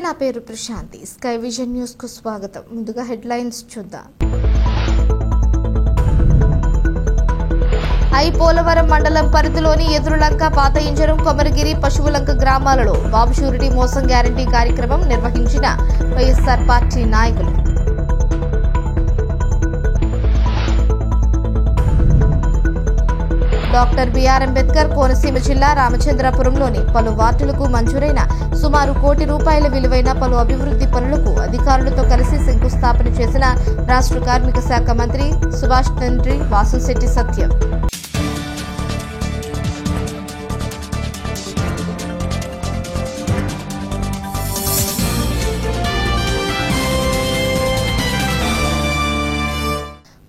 నా పేరు Prashanti. Sky vision news కు స్వాగతం. ముందుగా హెడ్లైన్స్ చూద్దాం. పోలవరం మండలం పరిధిలోని ఎదురులంక, పాత ఇంజరం, కొమరగిరి, పశువులంక గ్రామాలలో బాబు షూరిటీ మోసం గ్యారంటీ కార్యక్రమం నిర్వహించిన వైఎస్ఆర్ పార్టీ నాయకులు. డాక్టర్ బిఆర్ అంబేద్కర్ కోనసీమ జిల్లా రామచంద్రాపురంలోని పలు వార్డులకు మంజూరైన సుమారు ₹1 కోటి విలువైన పలు అభివృద్ది పనులకు అధికారులతో కలిసి శంకుస్థాపన చేసిన రాష్ట్ర కార్మిక శాఖ మంత్రి సుభాష్ తండ్రి వాసుశెట్టి సత్యం.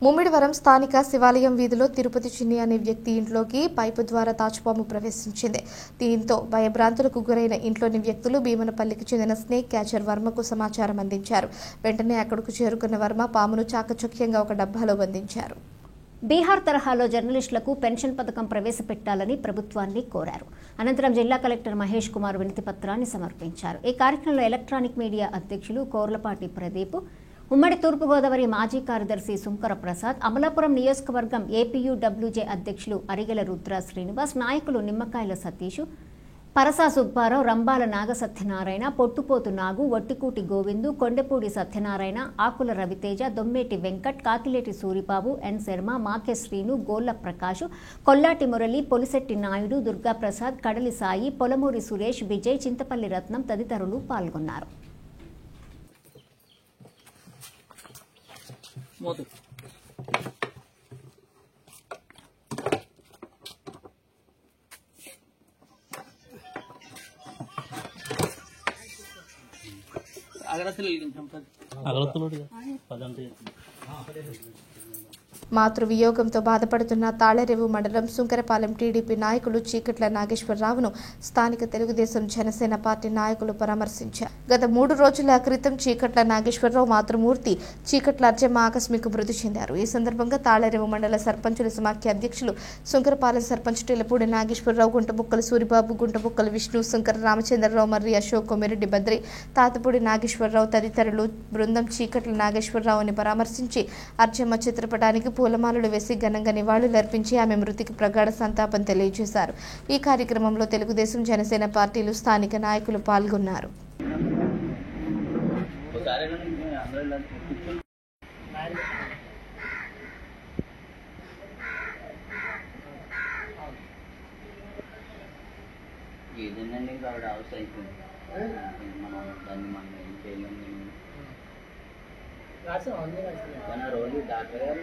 ముమ్మిడివరం స్థానిక శివాలయం వీధిలో తిరుపతి చిన్ని అనే వ్యక్తి ఇంట్లోకి పైపు ద్వారా తాచుపాము ప్రవేశించింది. దీంతో భయభ్రాంతులకు గురైన ఇంట్లోని వ్యక్తులు భీమనపల్లికి చెందిన స్నేక్ క్యాచర్ వర్మకు సమాచారం అందించారు. వెంటనే అక్కడకు చేరుకున్న వర్మ పామును చాకచక్యంగా ఒక డబ్బాలో బంధించారు. బీహార్ తరహాలో జర్నలిస్టులకు పెన్షన్ పథకం ప్రవేశపెట్టాలని ప్రభుత్వాన్ని కోరారు. అనంతరం జిల్లా కలెక్టర్ మహేష్ కుమార్ వినతి పత్రాన్ని సమర్పించారు. ఈ కార్యక్రమంలో ఎలక్ట్రానిక్ మీడియా అధ్యక్షులు కోర్లపాటి ప్రదీప్, ఉమ్మడి తూర్పుగోదావరి మాజీ కార్యదర్శి సుంకర ప్రసాద్, అమలాపురం నియోజకవర్గం ఏపీయూడబ్ల్యూజే అధ్యక్షులు అరిగెల రుద్ర శ్రీనివాస్, నాయకులు నిమ్మకాయల సతీష్, పరసా సుబ్బారావు, రంబాల నాగసత్యనారాయణ, పొట్టుపోతు నాగు, వట్టికూటి గోవిందు, కొండపూడి సత్యనారాయణ, ఆకుల రవితేజ, దొమ్మేటి వెంకట్, కాకిలేటి సూరిబాబు, ఎన్ శర్మ, మాకె శ్రీను, గోళ్ల ప్రకాష్, కొల్లాటి మురళి, పొలిశెట్టి నాయుడు, దుర్గాప్రసాద్, కడలి సాయి, పొలమూరి సురేష్, విజయ్, చింతపల్లి రత్నం తదితరులు పాల్గొన్నారు. మాతృవియోగంతో బాధపడుతున్న తాళరేవు మండలం సుంకరపాలెం టీడీపీ నాయకులు చీకట్ల నాగేశ్వరరావును స్థానిక తెలుగుదేశం జనసేన పార్టీ నాయకులు పరామర్శించారు. గత 3 రోజుల క్రితం చీకట్ల నాగేశ్వరరావు మాతృమూర్తి చీకట్ల అర్జమ్మ ఆకస్మిక మృతి చెందారు. ఈ సందర్భంగా తాళరేవు మండల సర్పంచుల సమాఖ్య అధ్యక్షులు సుంకరపాలెం సర్పంచ్ టిలపూడి నాగేశ్వరరావు, గుంటబుక్కల సూరిబాబు, గుంటబుక్కల విష్ణు, శంకర రామచంద్రరావు, మర్రి అశోక్, కొమిరెడ్డి బద్రి, తాతపూడి నాగేశ్వరరావు తదితరులు బృందం చీకట్ల నాగేశ్వరరావుని పరామర్శించి అర్జమ్మ చిత్రపటానికి పూలమాలలు వేసి ఘనంగా నివాళులర్పించి ఆమె మృతికి ప్రగాఢ సంతాపం తెలియజేశారు. ఈ కార్యక్రమంలో తెలుగుదేశం జనసేన పార్టీలు స్థానిక నాయకులు పాల్గొన్నారు. రోజు డాక్టర్ గారు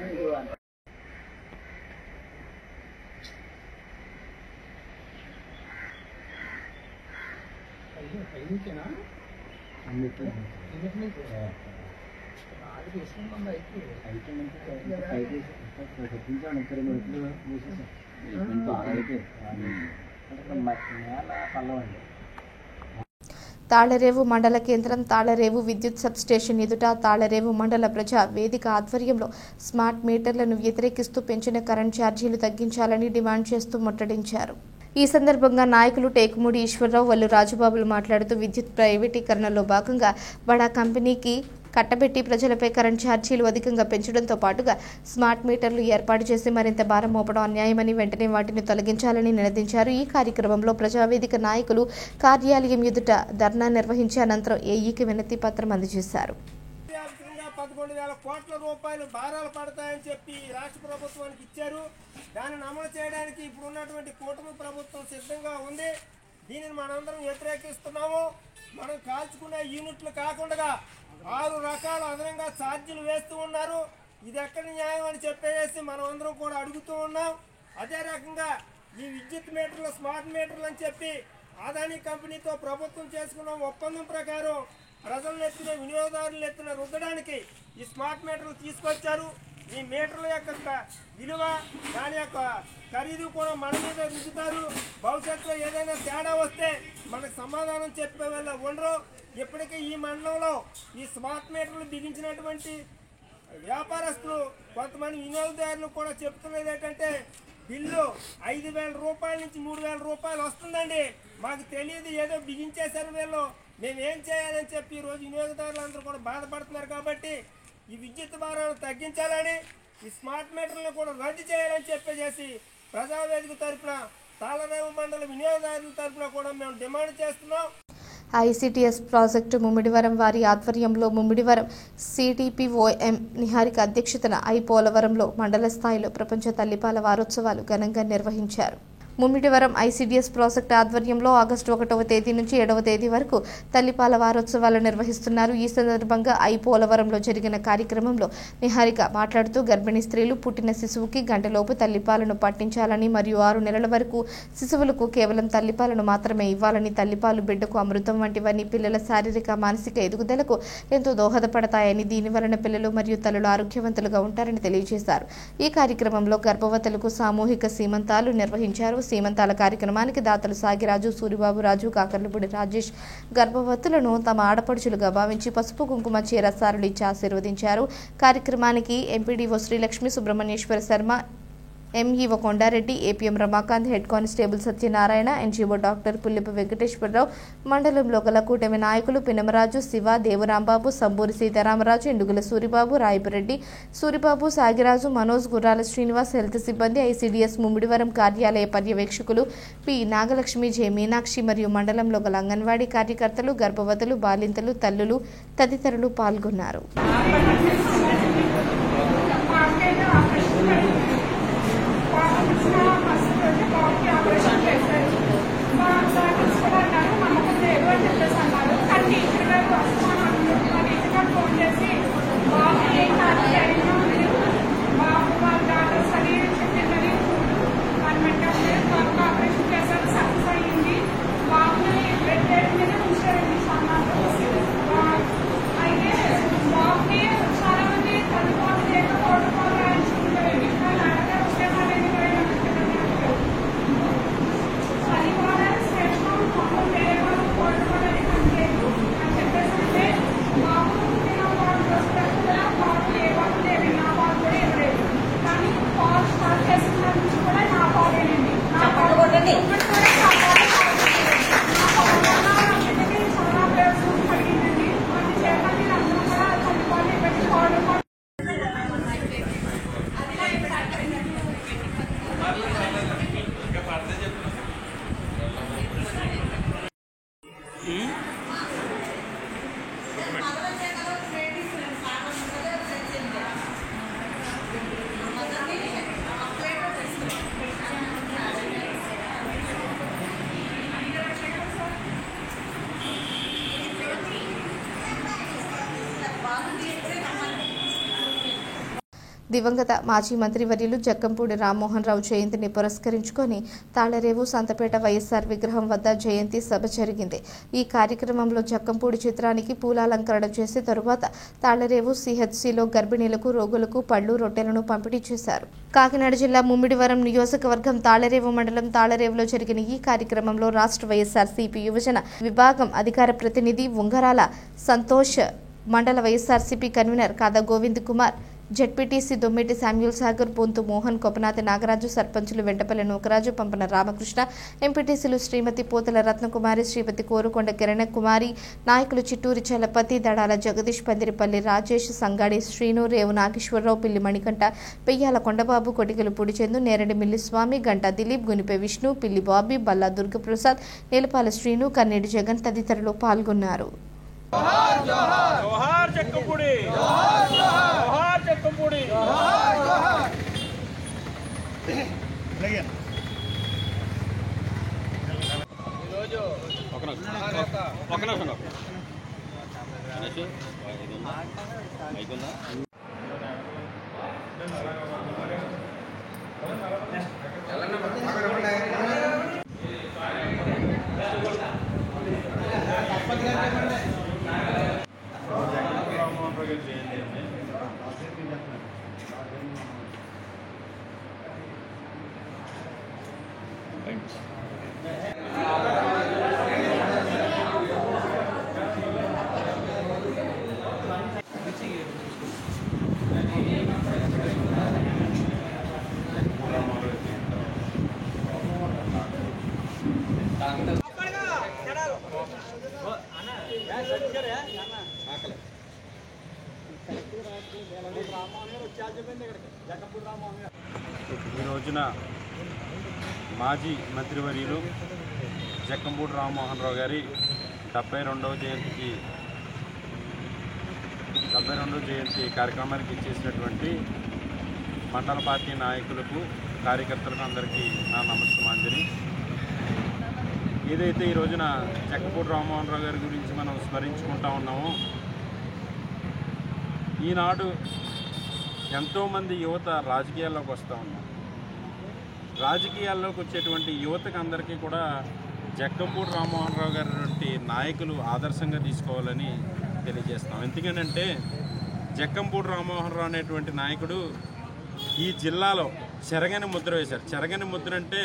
తాళరేవు మండల కేంద్రం తాళరేవు విద్యుత్ సబ్ స్టేషన్ ఎదుట తాళరేవు మండల ప్రజా వేదిక ఆధ్వర్యంలో స్మార్ట్ మీటర్లను వ్యతిరేకిస్తూ పెంచిన కరెంట్ ఛార్జీలు తగ్గించాలని డిమాండ్ చేస్తూ ముట్టడించారు. ఈ సందర్భంగా నాయకులు టేకుమూడి ఈశ్వరరావు, వల్లు రాజుబాబులు మాట్లాడుతూ విద్యుత్ ప్రైవేటీకరణలో భాగంగా బడా కంపెనీకి కట్టబెట్టి ప్రజలపై కరెంట్ ఛార్జీలు అధికంగా పెంచడంతో పాటుగా స్మార్ట్ మీటర్లు ఏర్పాటు చేసి మరింత భారం మోపడం అన్యాయమని వెంటనే వాటిని తొలగించాలని నినదించారు. ఈ కార్యక్రమంలో ప్రజావేదిక నాయకులు కార్యాలయం ఎదుట ధర్నా నిర్వహించి అనంతరం ఏఈకి వినతి పత్రం అందజేశారు. 11,000 కోట్ల రూపాయలు భారాలు పడతాయని చెప్పి రాష్ట్ర ప్రభుత్వానికి ఇచ్చారు. దానిని అమలు చేయడానికి ఇప్పుడు ఉన్నటువంటి కూటమి ప్రభుత్వం సిద్ధంగా ఉంది. దీనిని మనందరం వ్యతిరేకిస్తున్నాము. మనం కాల్చుకునే యూనిట్లు కాకుండా 6 రకాల అదనంగా ఛార్జీలు వేస్తూ ఉన్నారు. ఇది ఎక్కడి న్యాయం అని చెప్పేసి మనం అందరం కూడా అడుగుతూ ఉన్నాం. అదే రకంగా ఈ విద్యుత్ మీటర్లు స్మార్ట్ మీటర్లు అని చెప్పి అదానీ కంపెనీతో ప్రభుత్వం చేసుకున్న ఒప్పందం ప్రకారం ప్రజలను ఎత్తిన వినియోగదారులు ఎత్తిన రుద్దడానికి ఈ స్మార్ట్ మీటర్లు తీసుకొచ్చారు. ఈ మీటర్ల యొక్క విలువ దాని యొక్క ఖరీదు కూడా మన మీద రుద్దుతారు. భవిష్యత్తులో ఏదైనా తేడా వస్తే మనకు సమాధానం చెప్పే వాళ్ళ ఉండరు. ఇప్పటికీ ఈ మండలంలో ఈ స్మార్ట్ మీటర్లు బిగించినటువంటి వ్యాపారస్తులు కొంతమంది వినియోగదారులు కూడా చెప్తున్నది ఏంటంటే బిల్లు 5,000 రూపాయల నుంచి 3,000 రూపాయలు వస్తుందండి. మాకు తెలియదు, ఏదో బిగించేశారు వీళ్ళు మేము ఏం చేయాలని చెప్పి ఈరోజు వినియోగదారులందరూ కూడా బాధపడుతున్నారు. కాబట్టి ఈ విద్యుత్ భారాలను తగ్గించాలని, ఈ స్మార్ట్ మీటర్లను కూడా రద్దు చేయాలని చెప్పేసి ప్రజావేదిక తరఫున తాళరేవు మండల వినియోగదారుల తరఫున కూడా మేము డిమాండ్ చేస్తున్నాం. ఐసిటిఎస్ ప్రాజెక్టు ముమ్మిడివరం వారి ఆధ్వర్యంలో ముమ్మిడివరం సిడిపిఓఎం నిహారిక అధ్యక్షతన పోలవరంలో మండల స్థాయిలో ప్రపంచ తల్లిపాల వారోత్సవాలు ఘనంగా నిర్వహించారు. ముమ్మిడివరం ఐసిడిఎస్ ప్రాజెక్టు ఆధ్వర్యంలో ఆగస్టు 1వ తేదీ నుంచి 7వ తేదీ వరకు తల్లిపాల వారోత్సవాలు నిర్వహిస్తున్నారు. ఈ సందర్భంగా పోలవరంలో జరిగిన కార్యక్రమంలో నిహారిక మాట్లాడుతూ గర్భిణీ స్త్రీలు పుట్టిన శిశువుకి గంటలోపు తల్లిపాలను పట్టించాలని మరియు 6 నెలల వరకు శిశువులకు కేవలం తల్లిపాలను మాత్రమే ఇవ్వాలని, తల్లిపాలు బిడ్డకు అమృతం వంటివన్నీ పిల్లల శారీరక మానసిక ఎదుగుదలకు ఎంతో దోహదపడతాయని, దీని వలన పిల్లలు మరియు తల్లులు ఆరోగ్యవంతులుగా ఉంటారని తెలియజేశారు. ఈ కార్యక్రమంలో గర్భవతులకు సామూహిక సీమంతాలు నిర్వహించారు. సీమంతాల కార్యక్రమానికి దాతలు సాగిరాజు, సూరిబాబు రాజు, కాకర్లపూడి రాజేష్ గర్భవతులను తమ ఆడపడుచులుగా భావించి పసుపు కుంకుమ చీర సారులు ఇచ్చి ఆశీర్వదించారు. కార్యక్రమానికి MPDO Srilakshmi, Subrahmanyeswara Sharma, MEO Kondareddy, APM Ramakanth, head constable Satyanarayana, NGO doctor Pullipu Venkateswararao, మండలంలో గల కూటమి నాయకులు పినమరాజు, శివ, దేవరాంబాబు, సంబూరి సీతారామరాజు, ఎండుగుల సూరిబాబు, రాయపురెడ్డి, సూరిబాబు, సాగిరాజు, మనోజ్, గుర్రాల శ్రీనివాస్, హెల్త్ సిబ్బంది, ఐసిడిఎస్ ముమ్మిడివరం కార్యాలయ పర్యవేక్షకులు పి నాగలక్ష్మి, జె మీనాక్షి మరియు మండలంలో గల అంగన్వాడీ కార్యకర్తలు, గర్భవతులు, బాలింతలు, తల్లులు తదితరులు పాల్గొన్నారు. దివంగత మాజీ మంత్రివర్యులు జక్కంపూడి రామ్మోహన్ రావు జయంతిని పురస్కరించుకొని తాళరేవు సంతపేట వైఎస్ఆర్ విగ్రహం వద్ద జయంతి సభ జరిగింది. ఈ కార్యక్రమంలో జక్కంపూడి చిత్రానికి పూలాలంకరణ చేసి తరువాత తాళరేవు సిహెచ్సిలో గర్భిణీలకు, రోగులకు పళ్లు, రొట్టెలను పంపిణీ చేశారు. కాకినాడ జిల్లా ముమ్మిడివరం నియోజకవర్గం తాళరేవు మండలం తాళరేవులో జరిగిన ఈ కార్యక్రమంలో రాష్ట్ర వైఎస్ఆర్సీపీ యువజన విభాగం అధికార ప్రతినిధి ఉంగరాల సంతోష్, మండల వైఎస్ఆర్సీపీ కన్వీనర్ కాదా గోవింద్ కుమార్, జెడ్పీటీసీ దొమ్మిటి శామ్యూల్ సాగర్, బొంతు మోహన్, కొపనాతి నాగరాజు, సర్పంచులు వెంటపల్లి నూకరాజు, పంపన రామకృష్ణ, ఎంపీటీసీలు శ్రీమతి పోతల రత్నకుమారి, శ్రీమతి కోరుకొండ కిరణ కుమారి, నాయకులు చిట్టూరి చలపతి, దడాల జగదీష్, పందిరిపల్లి రాజేష్, సంగాడి శ్రీను, రేవు నాగేశ్వరరావు, పిల్లి మణికంఠ, పెయ్యాల కొండబాబు, కొటికలు పుడిచెందు, నేరడి మిల్లిస్వామి, గంటా దిలీప్, గునిపే విష్ణు, పిల్లి బాబీ, బల్లా దుర్గప్రసాద్, నీలపాల శ్రీను, కన్నీటి జగన్ తదితరులు పాల్గొన్నారు. जोहार जक्कंपूडी, जोहार जक्कंपूडी, जोहार जोहार। ఈరోజు ఒక నిమిషం ఈ రోజున మాజీ మంత్రివర్యులు జక్కంపూడి రామ్మోహన్ రావు గారి 72వ జయంతి కార్యక్రమానికి ఇచ్చేసినటువంటి మండల పార్టీ నాయకులకు, కార్యకర్తలకు అందరికీ నా నమస్కారాంజలి. ఏదైతే ఈ రోజున జక్కంపూడి రామ్మోహన్ రావు గారి గురించి మనం స్మరించుకుంటా ఉన్నామో, ఈనాడు ఎంతోమంది యువత రాజకీయాల్లోకి వస్తూ ఉన్నారు. రాజకీయాల్లోకి వచ్చేటువంటి యువతకు అందరికీ కూడా జక్కంపూడి రామ్మోహన్ రావు గారి వంటి నాయకులు ఆదర్శంగా తీసుకోవాలని తెలియజేస్తాం. ఎందుకనంటే జక్కంపూడి రామ్మోహన్ రావు అనేటువంటి నాయకుడు ఈ జిల్లాలో చెరగని ముద్ర వేశారు. చెరగని ముద్ర అంటే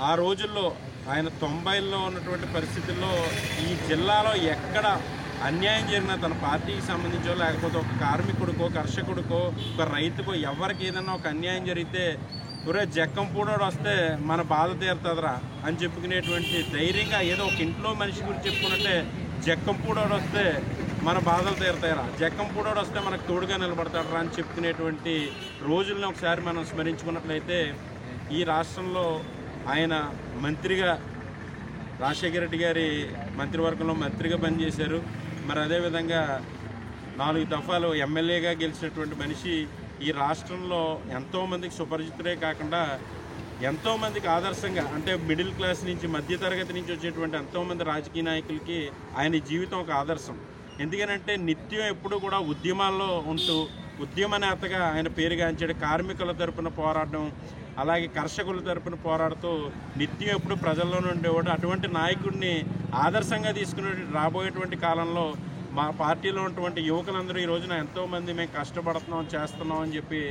ఆ రోజుల్లో ఆయన 90ల్లో ఉన్నటువంటి పరిస్థితుల్లో ఈ జిల్లాలో ఎక్కడ అన్యాయం జరిగినా తన పార్టీకి సంబంధించో లేకపోతే ఒక కార్మికుడికో, కర్షకుడికో, ఒక రైతుకో ఎవరికి ఏదన్నా ఒక అన్యాయం జరిగితే ఒరే జక్కంపూడోడు వస్తే మన బాధ తీరుతుందిరా అని చెప్పుకునేటువంటి ధైర్యంగా, ఏదో ఒక ఇంట్లో మనిషి గురించి చెప్పుకున్నట్టే జక్కంపూడోడు వస్తే మన బాధలు తీరుతాయిరా, జక్కంపూడోడు వస్తే మనకు తోడుగా నిలబడతాడరా అని చెప్పుకునేటువంటి రోజులను ఒకసారి మనం స్మరించుకున్నట్లయితే ఈ రాష్ట్రంలో ఆయన మంత్రిగా, రాజశేఖర రెడ్డి గారి మంత్రివర్గంలో మంత్రిగా పనిచేశారు. మరి అదేవిధంగా 4 దఫాలు ఎమ్మెల్యేగా గెలిచినటువంటి మనిషి ఈ రాష్ట్రంలో ఎంతోమందికి సుపరిచితులే కాకుండా ఎంతోమందికి ఆదర్శంగా, అంటే మిడిల్ క్లాస్ నుంచి మధ్యతరగతి నుంచి వచ్చేటువంటి ఎంతోమంది రాజకీయ నాయకులకి ఆయన జీవితం ఒక ఆదర్శం. ఎందుకనంటే నిత్యం ఎప్పుడు కూడా ఉద్యమాల్లో ఉంటూ ఉద్యమ నేతగా ఆయన పేరుగాంచాడు. కార్మికుల తరపున పోరాడడం, అలాగే కర్షకుల తరపున పోరాడుతూ నిత్యం ఎప్పుడు ప్రజల్లోనే ఉండేవాడు. అటువంటి నాయకుడిని ఆదర్శంగా తీసుకునే రాబోయేటువంటి కాలంలో మా పార్టీలో ఉన్నటువంటి యువకులందరూ ఈ రోజున ఎంతోమంది మేము కష్టపడుతున్నాం, చేస్తున్నాం అని చెప్పి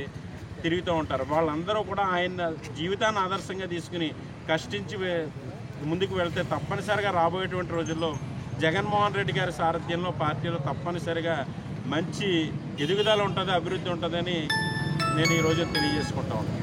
తిరుగుతూ ఉంటారు. వాళ్ళందరూ కూడా ఆయన జీవితాన్ని ఆదర్శంగా తీసుకుని కష్టించి ముందుకు వెళ్తే తప్పనిసరిగా రాబోయేటువంటి రోజుల్లో జగన్మోహన్ రెడ్డి గారి సారథ్యంలో పార్టీలో తప్పనిసరిగా మంచి ఎదుగుదల ఉంటుంది, అభివృద్ధి ఉంటుందని నేను ఈరోజు తెలియజేసుకుంటా ఉన్నాను.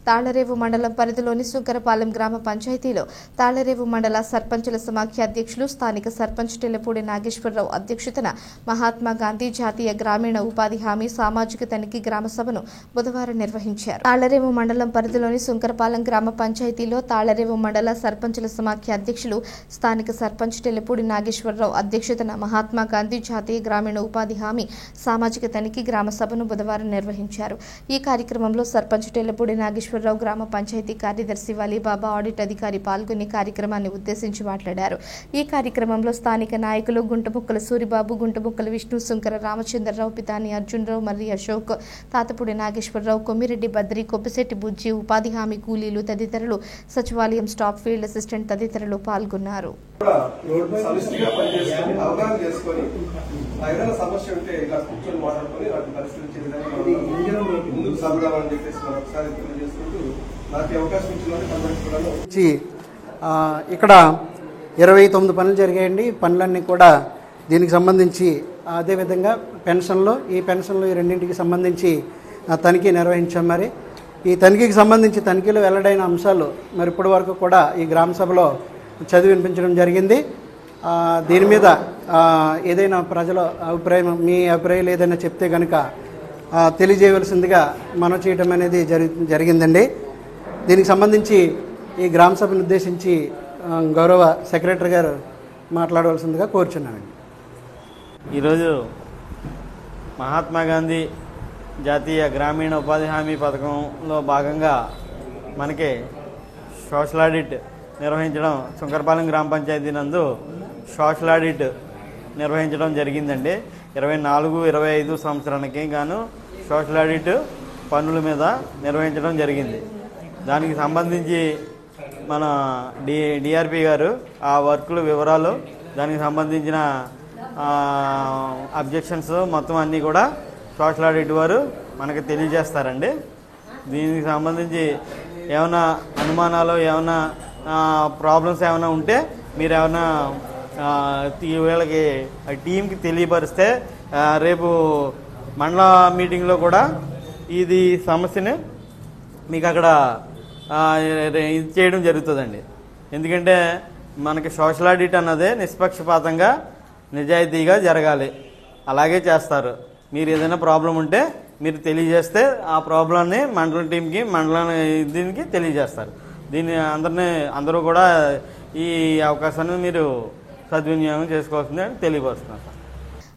తాళ్లరేవు మండలం పరిధిలోని సుంకరపాలెం గ్రామ పంచాయతీలో తాళ్లరేవు మండల సర్పంచుల సమాఖ్య అధ్యక్షులు స్థానిక సర్పంచ్ టెల్లపూడి నాగేశ్వరరావు అధ్యక్షతన మహాత్మా గాంధీ జాతీయ గ్రామీణ ఉపాధి హామీ సామాజిక తనిఖీ గ్రామ సభను బుధవారం నిర్వహించారు. తాళ్లరేవు మండలం పరిధిలోని సుంకరపాలెం గ్రామ పంచాయతీలో తాళ్లరేవు మండల సర్పంచుల సమాఖ్య అధ్యక్షులు స్థానిక సర్పంచ్ టెల్లపూడి నాగేశ్వరరావు అధ్యక్షతన మహాత్మా గాంధీ జాతీయ గ్రామీణ ఉపాధి హామీ సామాజిక తనిఖీ గ్రామ సభను బుధవారం నిర్వహించారు. ఈ కార్యక్రమంలో సర్పంచ్ టెల్లపూడి నాగేశ్వరరావు, గ్రామ పంచాయతీ కార్యదర్శి వలీబాబా, ఆడిట్ అధికారి పాల్గొని కార్యక్రమాన్ని ఉద్దేశించి మాట్లాడారు. ఈ కార్యక్రమంలో స్థానిక నాయకులు గుంటముక్కల సూరిబాబు, గుంటముక్కల విష్ణు, సుంకర రామచంద్రరావు, పితాని అర్జునరావు, మర్రి అశోక్, తాతపూడి నాగేశ్వరరావు, కొమ్మిరెడ్డి బద్రి, కొప్పిశెట్టి బుజ్జి, ఉపాధి హామీ కూలీలు తదితరులు, సచివాలయం స్టాఫ్, ఫీల్డ్ అసిస్టెంట్ తదితరులు పాల్గొన్నారు. ఇక్కడ 29 పనులు జరిగాయండి. పనులన్నీ కూడా దీనికి సంబంధించి, అదేవిధంగా ఈ పెన్షన్లు ఈ రెండింటికి సంబంధించి తనిఖీ నిర్వహించాం. మరి ఈ తనిఖీకి సంబంధించి తనిఖీలో వెల్లడైన అంశాలు మరి ఇప్పటి వరకు కూడా ఈ గ్రామ సభలో చదివి వినిపించడం జరిగింది. దీని మీద ఏదైనా ప్రజల అభిప్రాయం, మీ అభిప్రాయాలు ఏదైనా చెప్తే కనుక తెలియజేయవలసిందిగా మనం చేయడం అనేది జరిగిందండి. దీనికి సంబంధించి ఈ గ్రామ సభను ఉద్దేశించి గౌరవ సెక్రటరీ గారు మాట్లాడవలసిందిగా కోరుచున్నామండి. ఈరోజు మహాత్మా గాంధీ జాతీయ గ్రామీణ ఉపాధి హామీ పథకంలో భాగంగా మనకి సోషల్ ఆడిట్ నిర్వహించడం, సుంకరపాలెం గ్రామ పంచాయతీ నందు సోషల్ ఆడిట్ నిర్వహించడం జరిగిందండి. 24-25 సంవత్సరానికి గాను సోషల్ ఆడిట్ పన్నుల మీద నిర్వహించడం జరిగింది. దానికి సంబంధించి మన డిఆర్పి గారు ఆ వర్కుల వివరాలు, దానికి సంబంధించిన అబ్జెక్షన్స్ మొత్తం అన్నీ కూడా సోషల్ ఆడిట్ వారు మనకు తెలియజేస్తారండి. దీనికి సంబంధించి ఏమైనా అనుమానాలు, ఏమైనా ప్రాబ్లమ్స్ ఏమైనా ఉంటే మీరు ఏమైనా వీళ్ళకి టీంకి తెలియపరిస్తే రేపు మండల మీటింగ్లో కూడా ఇది సమస్యని మీకు అక్కడ ఇది చేయడం జరుగుతుందండి. ఎందుకంటే మనకి సోషల్ ఆడిట్ అన్నదే నిష్పక్షపాతంగా, నిజాయితీగా జరగాలి. అలాగే చేస్తారు. మీరు ఏదైనా ప్రాబ్లం ఉంటే మీరు తెలియజేస్తే ఆ ప్రాబ్లంని మండలం టీంకి మండలం దీనికి తెలియజేస్తారు. దీన్ని అందరూ కూడా ఈ అవకాశాన్ని మీరు సద్వినియోగం చేసుకోవాల్సిందని తెలియపరుస్తున్నాను సార్.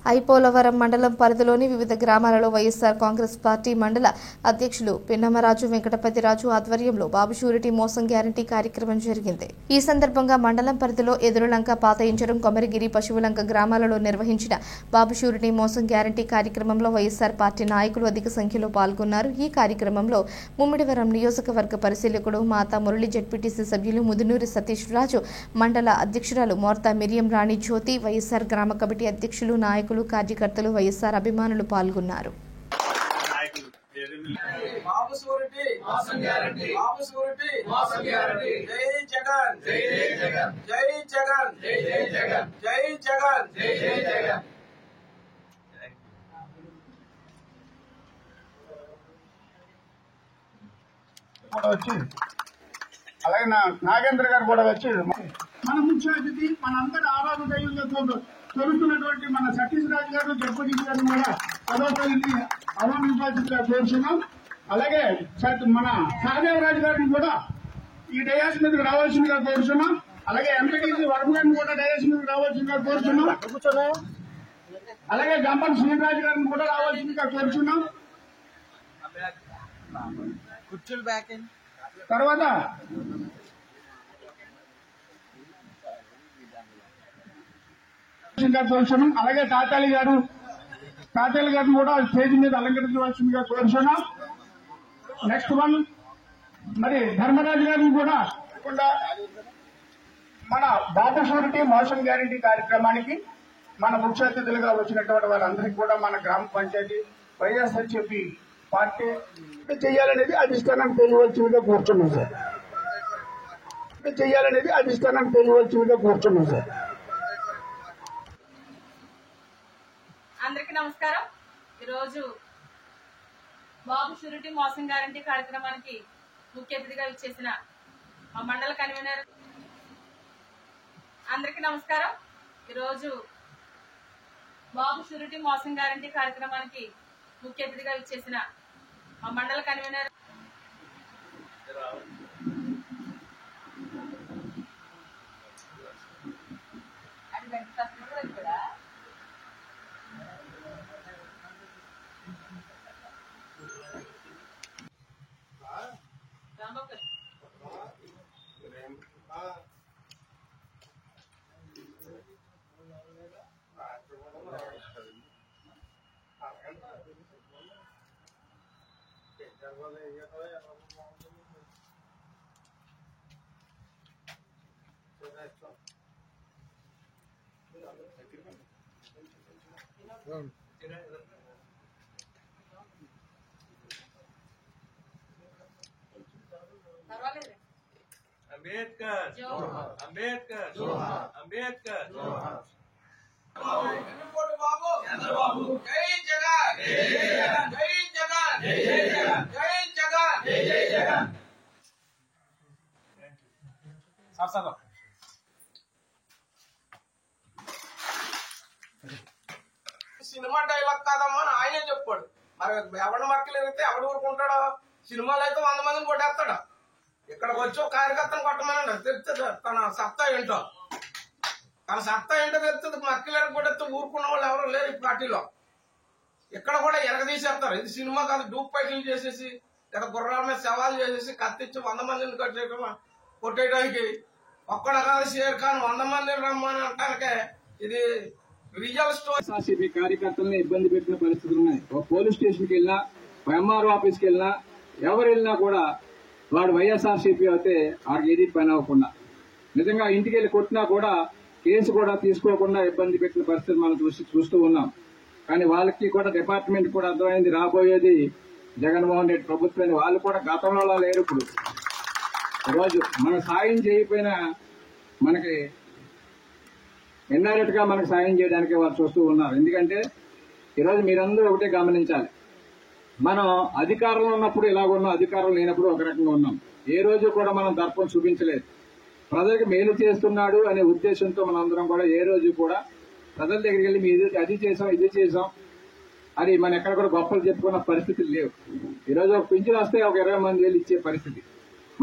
ఐపోలవరం మండలం పరిధిలోని వివిధ గ్రామాలలో వైఎస్ఆర్ కాంగ్రెస్ పార్టీ మండల అధ్యక్షులు పిన్నమరాజు వెంకటపతిరాజు ఆధ్వర్యంలో బాబు షూరిటీ మోసం గ్యారంటీ కార్యక్రమం జరిగింది. ఈ సందర్భంగా మండలం పరిధిలో ఎదురులంక, పాతయించడం, కొమరగిరి, పశువులంక గ్రామాలలో నిర్వహించిన బాబు షూరిటీ మోసం గ్యారంటీ కార్యక్రమంలో వైఎస్ఆర్ పార్టీ నాయకులు అధిక సంఖ్యలో పాల్గొన్నారు. ఈ కార్యక్రమంలో ముమ్మిడివరం నియోజకవర్గ పరిశీలకుడు మాతా మురళి, జెడ్పీటీసీ సభ్యులు ముదునూరి సతీష్ రాజు, మండల అధ్యక్షురాలు మోర్తా మిరియం రాణి జ్యోతి, వైఎస్ఆర్ గ్రామ కమిటీ అధ్యక్షులు, నాయకులు, కార్యకర్తలు, వైఎస్ఆర్ అభిమానులు పాల్గొన్నారు. అలాగే నాగేంద్ర గారు కూడా వచ్చి మన ముఖ్య అతిథి మనందరి ఆరాధన దైవంగా జరుగుతున్నటువంటి మన సతీష్ రాజు గారు, జగదీష్ గారు కూడా అదొకరిని ఆహ్వానించాల్సిందిగా కోరుచున్నాం. అలాగే మన సహదేవరాజు గారిని కూడా ఈ డయాస్ మీదకి రావాల్సిందిగా కోరుచున్నాం. అలాగే ఎంపీటీసీ వర్మ గారిని కూడా డయాస్ మీదకి రావాల్సిందిగా కోరుచున్నాం. అలాగే గంపల్ శ్రీరాజు గారిని కూడా రావాల్సిందిగా కోరుచున్నాం. తర్వాత కోరుచున్నాం. అలాగే తాతాలి గారిని కూడా స్టేజ్ మీద అలంకరించవలసిందిగా కోరుచున్నాం. నెక్స్ట్ వన్ మరి ధర్మరాజు గారిని కూడా మన బాబు షూరిటీ మోషన్ గ్యారంటీ కార్యక్రమానికి మన ముఖ్య అతిథులుగా వచ్చినటువంటి వారందరికీ కూడా మన గ్రామ పంచాయతీ వైఎస్ఆర్సీపీ పార్టీ చేయాలనేది అధిష్టానానికి తెలియవలసిందిగా కూర్చున్నాం సార్. చేయాలనేది అధిష్టానానికి తెలియవలసిందిగా కూర్చున్నాం సార్. అందరికీ నమస్కారం. ఈరోజు బాబు షూరిటీ మోసం గ్యారంటీ కార్యక్రమానికి ముఖ్య అతిథిగా ఇచ్చేసిన మా మండల కన్వీనర్ అందరికీ నమస్కారం. ఈరోజు బాబు షూరిటీ మోసం గ్యారంటీ కార్యక్రమానికి ముఖ్య అతిథిగా ఇచ్చేసిన మా మండల కన్వీనర్ అంబేద్కర్ అంబేద్కర్ అంబేద్కర్ బాబు జై జగన్ జై జగన్ జై జగన్ జై జగన్. సినిమా డైలాగ్ కాదమ్మా అని ఆయనే చెప్పాడు. మరి ఎవరి మక్కలు ఎరిగితే ఎవడు ఊరుకుంటాడో? సినిమాలు అయితే 100 మందిని కొట్టేస్తాడు. ఇక్కడికి వచ్చి ఒక కార్యకర్తను కొట్టమనండి, తెలుస్తుంది తన సత్తా ఏంటో. తన సత్తా ఏంటో తెలుస్తుంది. మక్కలు ఎరగొట్టేస్తే ఊరుకున్న వాళ్ళు ఎవరు లేరు ఈ పార్టీలో. ఇక్కడ కూడా ఎరగదీసేస్తారు. ఇది సినిమా కాదు, డూప్ ఫైట్లు చేసేసి లేదా గుర్రాల మీద సవాల్ చేసేసి కత్తిచ్చి 100 మందిని కొట్టేయడానికి ఒక్కడ కాదు షేర్ ఖాన్ 100 మందిని రమ్మని అంటానికే ఇది రియల్ స్టోరీ. వైఎస్ఆర్సీపీ కార్యకర్తల్ని ఇబ్బంది పెట్టిన పరిస్థితులు ఉన్నాయి. ఒక పోలీస్ స్టేషన్కి వెళ్ళినా, ఎంఆర్ఓ ఆఫీస్కి వెళ్ళినా, ఎవరు వెళ్ళినా కూడా వాడు వైఎస్ఆర్సీపీ అయితే వాడికి ఏది పని అవ్వకుండా, నిజంగా ఇంటికి వెళ్ళి కొట్టినా కూడా కేసు కూడా తీసుకోకుండా ఇబ్బంది పెట్టిన పరిస్థితి మనం చూస్తూ ఉన్నాం. కానీ వాళ్ళకి కూడా డిపార్ట్మెంట్ కూడా అర్థమైంది రాబోయేది జగన్మోహన్ రెడ్డి ప్రభుత్వాన్ని. వాళ్ళు కూడా గతంలో లేరు. ఇప్పుడు రోజు మనం సాయం చేయకపోయినా మనకి ఇండైరెక్ట్ గా మనకు సాయం చేయడానికి వాళ్ళు చూస్తూ ఉన్నారు. ఎందుకంటే ఈరోజు మీరందరూ ఒకటే గమనించాలి, మనం అధికారంలో ఉన్నప్పుడు ఇలాగున్నాం, అధికారం లేనప్పుడు ఒక రకంగా ఉన్నాం. ఏ రోజు కూడా మనం దర్పం చూపించలేదు. ప్రజలకు మేలు చేస్తున్నాడు అనే ఉద్దేశంతో మనందరం కూడా ఏ రోజు కూడా ప్రజల దగ్గరికి వెళ్ళి మీరు అది చేసాం ఇది చేసాం అది మనం ఎక్కడ కూడా గొప్పలు చెప్పుకున్న పరిస్థితులు లేవు. ఈరోజు ఒక పింఛన్ వస్తే ఒక 20 మంది వెళ్ళి ఇచ్చే పరిస్థితి.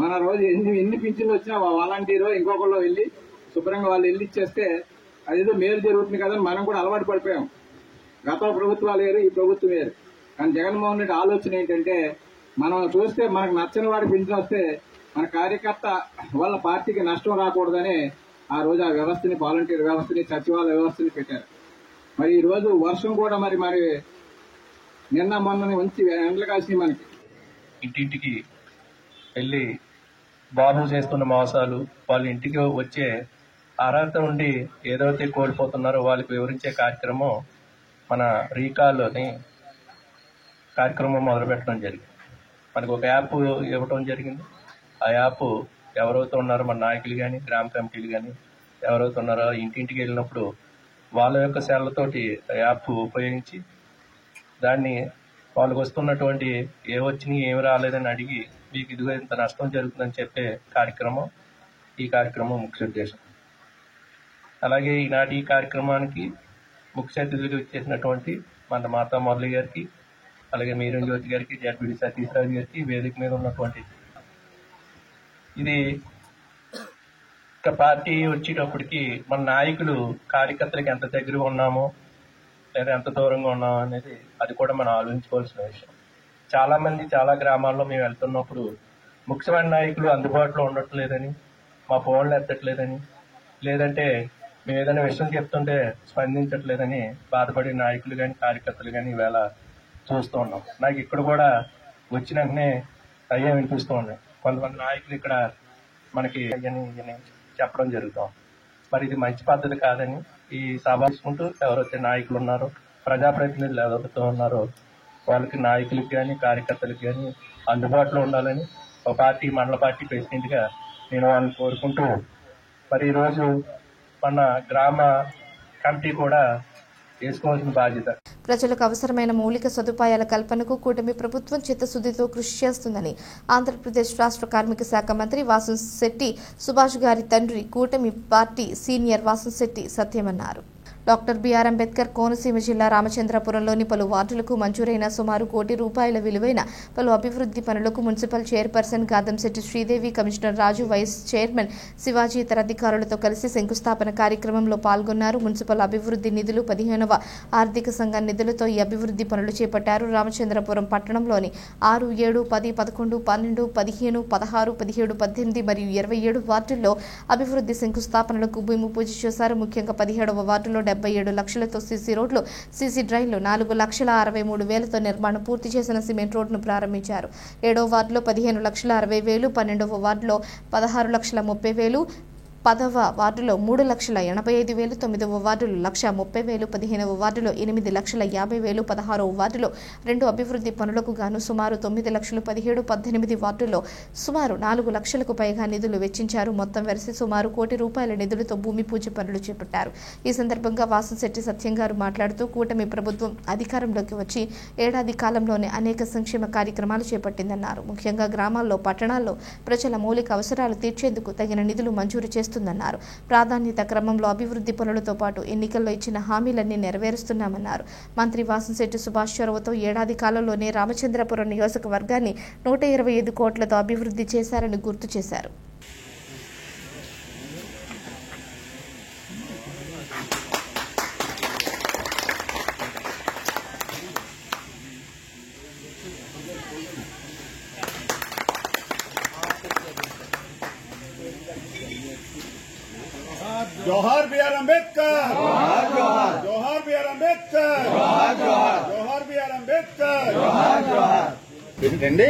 మన రోజు ఎన్ని పింఛన్లు వచ్చినా వాలంటీరో ఇంకొకళ్ళు వెళ్ళి శుభ్రంగా వాళ్ళు వెళ్ళి ఇచ్చేస్తే అదేదో మేలు జరుగుతుంది కదా మనం కూడా అలవాటు పడిపోయాం. గత ప్రభుత్వాలు వేరు, ఈ ప్రభుత్వం వేరు. కానీ జగన్మోహన్ రెడ్డి ఆలోచన ఏంటంటే మనం చూస్తే మనకు నచ్చని వాడికి పింఛన్ వస్తే మన కార్యకర్త వాళ్ళ పార్టీకి నష్టం రాకూడదని ఆ రోజు ఆ వ్యవస్థని, వాలంటీర్ వ్యవస్థని, సచివాలయ వ్యవస్థని పెట్టారు. మరి ఈ రోజు వర్షం కూడా మరి నిన్న మొన్నని ఉంచి ఎండలు కాసినాయి. మనకి ఇంటింటికి వెళ్ళి బాబు చేస్తున్న మోసాలు, వాళ్ళ ఇంటికి వచ్చే అర్హత ఉండి ఏదైతే కోల్పోతున్నారో వాళ్ళకి వివరించే కార్యక్రమం మన రీకాల్ని కార్యక్రమం మొదలుపెట్టడం జరిగింది. మనకు ఒక యాప్ ఇవ్వడం జరిగింది. ఆ యాప్ ఎవరైతే ఉన్నారో మన నాయకులు కానీ, గ్రామ కమిటీలు కానీ ఎవరైతే ఉన్నారో ఇంటింటికి వెళ్ళినప్పుడు వాళ్ళ యొక్క సెల్లతోటి యాప్ ఉపయోగించి దాన్ని వాళ్ళకు వస్తున్నటువంటి ఏ వచ్చినాయి ఏమి రాలేదని అడిగి మీకు ఇదిగో ఇంత నష్టం జరుగుతుందని చెప్పే కార్యక్రమం ఈ కార్యక్రమం ముఖ్య ఉద్దేశం. అలాగే ఈనాటి ఈ కార్యక్రమానికి ముఖ్య అతిథులుగా ఇచ్చేసినటువంటి మన మాతా మురళి గారికి, అలాగే మీరం జ్యోతి గారికి, జడ్పీడి సతీష్ రాజు గారికి, వేదిక మీద ఉన్నటువంటి ఇది పార్టీ వచ్చేటప్పటికి మన నాయకులు కార్యకర్తలకు ఎంత దగ్గరగా ఉన్నామో లేదా ఎంత దూరంగా ఉన్నామో అనేది అది కూడా మనం ఆలోచించుకోవాల్సిన విషయం. చాలా మంది చాలా గ్రామాల్లో మేము వెళ్తున్నప్పుడు ముఖ్యమైన నాయకులు అందుబాటులో ఉండట్లేదని, మా ఫోన్లు ఎత్తట్లేదని, లేదంటే మేము ఏదైనా విషయం చెప్తుంటే స్పందించట్లేదని బాధపడే నాయకులు కానీ కార్యకర్తలు కానీ ఈవేళ చూస్తూ ఉన్నాం. నాకు ఇక్కడ కూడా వచ్చిన వెంటనే అయ్యే వినిపిస్తూ ఉన్నాయి. కొంతమంది నాయకులు ఇక్కడ మనకి చెప్పడం జరుగుతాం. మరి ఇది మంచి పద్ధతి కాదని ఈ సభ తీసుకుంటూ ఎవరైతే నాయకులు ఉన్నారో, ప్రజాప్రతినిధులు ఎవరైతే ఉన్నారో వాళ్ళకి, నాయకులకి కానీ కార్యకర్తలకు కానీ అందుబాటులో ఉండాలని ఒక పార్టీ, మండల పార్టీ ప్రెసిడెంట్గా నేను వాళ్ళని కోరుకుంటూ మరి ఈరోజు మన గ్రామ కమిటీ కూడా చేసుకోవాల్సిన బాధ్యత. ప్రజలకు అవసరమైన మౌలిక సదుపాయాల కల్పనకు కూటమి ప్రభుత్వం చిత్తశుద్ధితో కృషి చేస్తుందని ఆంధ్రప్రదేశ్ రాష్ట్ర కార్మిక శాఖ మంత్రి వాసంశెట్టి సుభాష్ గారి తండ్రి, కూటమి పార్టీ సీనియర్ వాసంశెట్టి సత్యం అన్నారు. డాక్టర్ బిఆర్ అంబేద్కర్ కోనసీమ జిల్లా రామచంద్రపురంలోని పలు వార్డులకు మంజూరైన సుమారు ₹1 విలువైన పలు అభివృద్ధి పనులకు municipal chairperson Gadamsetti Sridevi, commissioner Raju, vice chairman Shivaji ఇతర అధికారులతో కలిసి శంకుస్థాపన కార్యక్రమంలో పాల్గొన్నారు. మున్సిపల్ అభివృద్ధి నిధులు 15వ ఆర్థిక సంఘం నిధులతో ఈ అభివృద్ధి పనులు చేపట్టారు. రామచంద్రపురం పట్టణంలోని 6, 7, 10, 11, 12, 15, 16, 17, 18 మరియు 27 వార్డుల్లో అభివృద్ధి శంకుస్థాపనలకు భూమి పూజ చేశారు. ముఖ్యంగా 17వ వార్డులో 77 లక్షలతో సీసీ రోడ్లు, సీసీ డ్రైన్లు, 4,63,000తో నిర్మాణం పూర్తి చేసిన సిమెంట్ రోడ్డును ప్రారంభించారు. 7వ వార్డులో 15,60,000, 12వ వార్డులో 16,30,000, 10వ వార్డులో 3,85,000, 9వ వార్డులో 1,30,000, 15వ వార్డులో 8,50,000, 16వ వార్డులో 2 అభివృద్ధి పనులకు గాను సుమారు 9,00,000, 17, 18 వార్డుల్లో సుమారు 4 లక్షలకు పైగా నిధులు వెచ్చించారు. మొత్తం వెరసి సుమారు ₹1,00,00,000 నిధులతో భూమి పూజ పనులు చేపట్టారు. ఈ సందర్భంగా వాసంశెట్టి సత్యం గారు మాట్లాడుతూ కూటమి ప్రభుత్వం అధికారంలోకి వచ్చి ఏడాది కాలంలోనే అనేక సంక్షేమ కార్యక్రమాలు చేపట్టిందన్నారు. ముఖ్యంగా గ్రామాల్లో, పట్టణాల్లో ప్రజల మౌలిక అవసరాలు తీర్చేందుకు తగిన నిధులు మంజూరు చేస్తున్నారు. ప్రాధాన్యత క్రమంలో అభివృద్ధి పనులతో పాటు ఎన్నికల్లో ఇచ్చిన హామీలన్నీ నెరవేరుస్తున్నామన్నారు. మంత్రి వాసంశెట్టి సుభాష్ చొరవతో ఏడాది కాలంలోనే రామచంద్రపురం నియోజకవర్గాన్ని 125 కోట్లతో అభివృద్ధి చేశారని గుర్తు చేశారు. जोहार बी आर अंबेडकर, जोहार बी आर अंबेडकर, जोहार बी आर अंबेडकर. రండి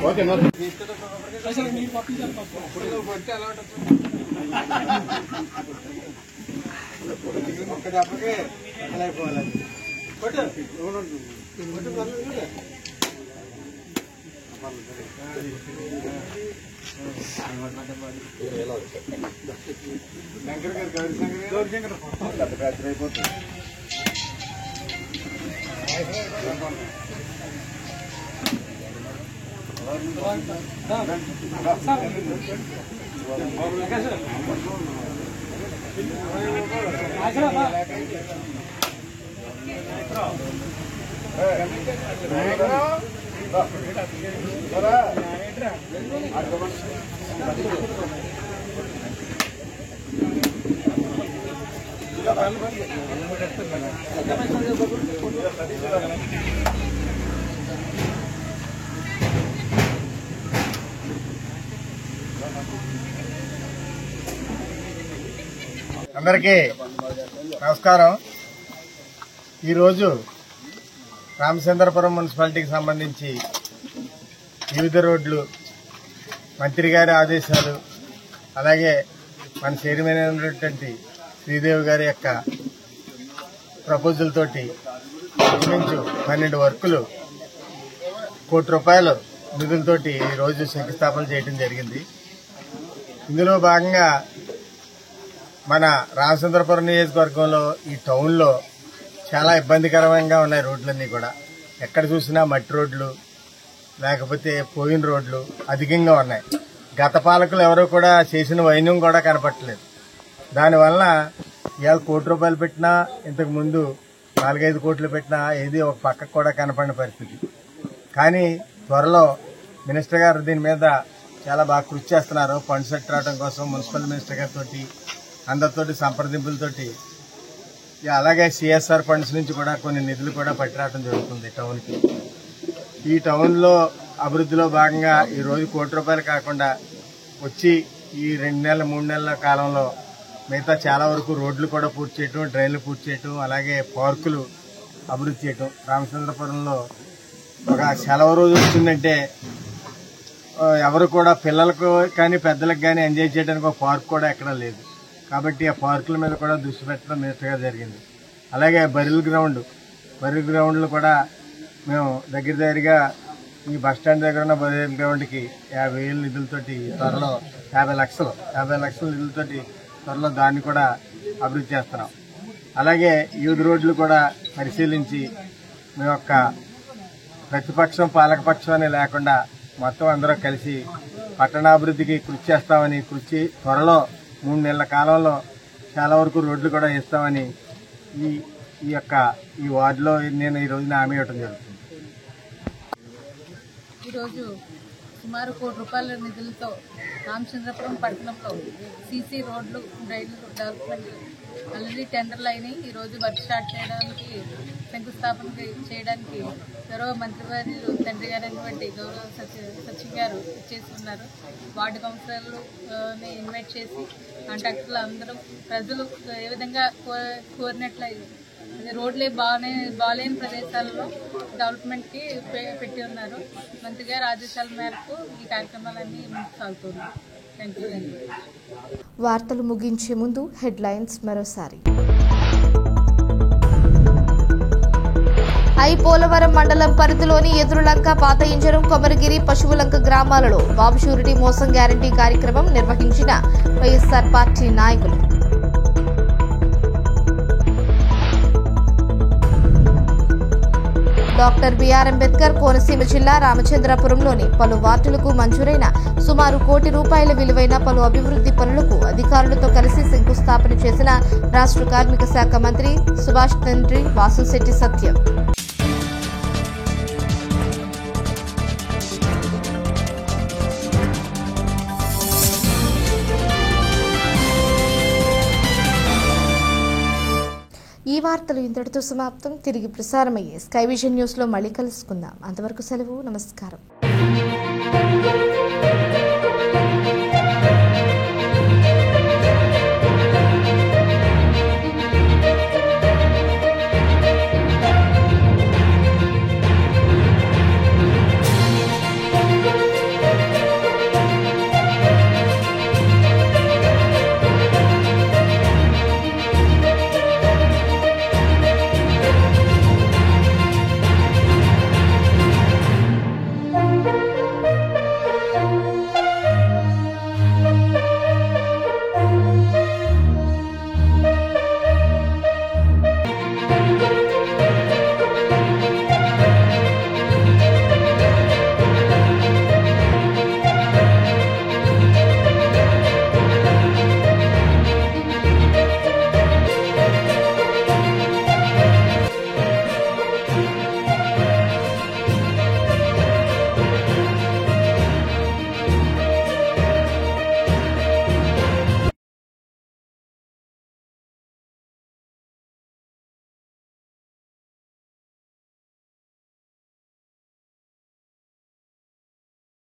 ఓకే అయిపోతుంది. అందరికీ నమస్కారం. ఈరోజు రామచంద్రపురం మున్సిపాలిటీకి సంబంధించి వివిధ రోడ్లు మంత్రి గారి ఆదేశాలు, అలాగే మన చైర్మన్ అయినటువంటి శ్రీదేవి గారి యొక్క ప్రపోజల్ తోటి ఇంచుమించు 12 వర్కులు ₹1 కోటి నిధులతోటి ఈరోజు శంకుస్థాపన చేయడం జరిగింది. ఇందులో భాగంగా మన రామచంద్రపురం నియోజకవర్గంలో ఈ టౌన్లో చాలా ఇబ్బందికరంగా ఉన్నాయి రోడ్లన్నీ కూడా. ఎక్కడ చూసినా మట్టి రోడ్లు, లేకపోతే పోయిన రోడ్లు అధికంగా ఉన్నాయి. గత పాలకులు ఎవరూ కూడా చేసిన వైన్యం కూడా కనపట్టలేదు. దానివల్ల ఇవాళ ₹1 కోటి పెట్టినా, ఇంతకు ముందు 4-5 కోట్లు పెట్టినా ఏది ఒక పక్కకు కూడా కనపడిన పరిస్థితి. కానీ త్వరలో మినిస్టర్ గారు దీని మీద చాలా బాగా కృషి చేస్తున్నారు. ఫండ్స్ సెట్ రావడం కోసం మున్సిపల్ మినిస్టర్ గారితో అందరితోటి సంప్రదింపులతోటి, అలాగే సిఎస్ఆర్ ఫండ్స్ నుంచి కూడా కొన్ని నిధులు కూడా పట్టిరావడం జరుగుతుంది టౌన్కి. ఈ టౌన్లో అభివృద్ధిలో భాగంగా ఈరోజు ₹1 కోటి కాకుండా వచ్చి ఈ 2 నెలల 3 నెలల కాలంలో మిగతా చాలా వరకు రోడ్లు కూడా పూర్తి చేయటం, డ్రైన్లు పూర్తి చేయటం, అలాగే పార్కులు అభివృద్ధి చేయటం. రామచంద్రపురంలో ఒక సెలవు రోజు వచ్చిందంటే ఎవరు కూడా పిల్లలకు కానీ పెద్దలకు కానీ ఎంజాయ్ చేయడానికి ఒక పార్క్ కూడా ఎక్కడా లేదు. కాబట్టి ఆ పార్కుల మీద కూడా దృష్టి పెట్టడం మినిస్టర్గా జరిగింది. అలాగే బరిల్ గ్రౌండ్లు కూడా మేము దగ్గరగా ఈ బస్టాండ్ దగ్గర ఉన్న బరిల్ గ్రౌండ్కి 50,000 నిధులతోటి త్వరలో 50 లక్షల నిధులతోటి త్వరలో దాన్ని కూడా అభివృద్ధి చేస్తున్నాం. అలాగే యూత్ రోడ్లు కూడా పరిశీలించి మీ యొక్క ప్రతిపక్షం పాలకపక్షం అని లేకుండా మొత్తం అందరూ కలిసి పట్టణాభివృద్ధికి కృషి చేస్తామని, త్వరలో 3 నెలల కాలంలో చాలా వరకు రోడ్లు కూడా ఇస్తామని ఈ వార్డులో నేను ఈ రోజున హామీ ఇవ్వడం జరుగుతుంది. ఈరోజు సుమారు ₹1 కోటి నిధులతో రామచంద్రపురం పట్టణంలో సీసీ రోడ్లు, డ్రైన్లు డెవలప్మెంట్ ఆల్రెడీ టెండర్లు అయినాయి. ఈరోజు వర్క్ స్టార్ట్ చేయడానికి, శంకుస్థాపన చేయడానికి గౌరవ మంత్రివర్యులు తండ్రి గారైనటువంటి గౌరవ సచివ్ గారు చేస్తున్నారు. వార్డు కౌన్సిలర్లని ఇన్వైట్ చేసి కాంట్రాక్టర్లు అందరూ ప్రజలు ఏ విధంగా కోరినట్లయితే రోడ్లే బాగాలేని ప్రదేశాల్లో డెవలప్మెంట్కి పెట్టి ఉన్నారు. మంత్రి గారి ఆదేశాల మేరకు ఈ కార్యక్రమాలన్నీ సాగుతున్నాయి. Thank you. వార్తలు ముగించే ముందు హెడ్లైన్స్ మరోసారి. పోలవరం మండలం పరిధిలోని ఎదురులంక, పాత ఇంజరం, కొమరగిరి, పశువులంక గ్రామాలలో బాబు షూరిటీ మోసం గ్యారంటీ కార్యక్రమం నిర్వహించిన వైఎస్ఆర్ పార్టీ నాయకులు. డాక్టర్ బిఆర్ అంబేద్కర్ కోనసీమ జిల్లా రామచంద్రపురంలోని పలు వార్డులకు మంజూరైన సుమారు ₹1 కోటి విలువైన పలు అభివృద్ధి పనులకు అధికారులతో కలిసి శంకుస్థాపన చేసిన రాష్ట్ర కార్మిక శాఖ మంత్రి సుభాష్ తండ్రి వాసుశెట్టి సత్యం. ఈ వార్తలు ఇంతటితో సమాప్తం. తిరిగి ప్రసారమయ్యే స్కై విజన్ న్యూస్లో మళ్ళీ కలుసుకుందాం. అంతవరకు సెలవు. నమస్కారం.